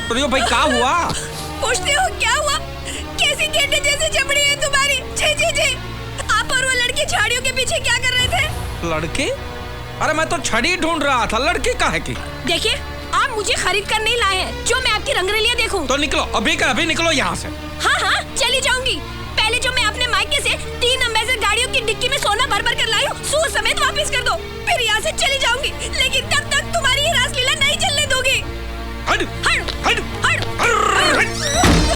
प्रियो भाई क्या हुआ? पूछते हो क्या हुआ? कैसी गेंडे जैसी चमड़ी है तुम्हारी। छी छी छी। आप और वो लड़के झाड़ियों के पीछे क्या कर रहे थे? लड़के? अरे मैं तो छड़ी ढूंढ रहा था, लड़के का है की? देखिए, आप मुझे खरीद कर नहीं लाए हैं जो मैं आपकी रंगरलियां देखूं। तो निकलो, अभी का अभी निकलो यहाँ से। हाँ हाँ, चली जाऊंगी। पहले जो मैं अपने मायके से 3 अम्बेसडर गाड़ियों की डिक्की में सोना भर भर कर लाई हूँ, सूद समेत वापस कर दो। फिर यहाँ से चली जाऊंगी, लेकिन तब तक तुम्हारी ये रासलीला नहीं चलने दोगी। हट, हट, हट, हट, हट।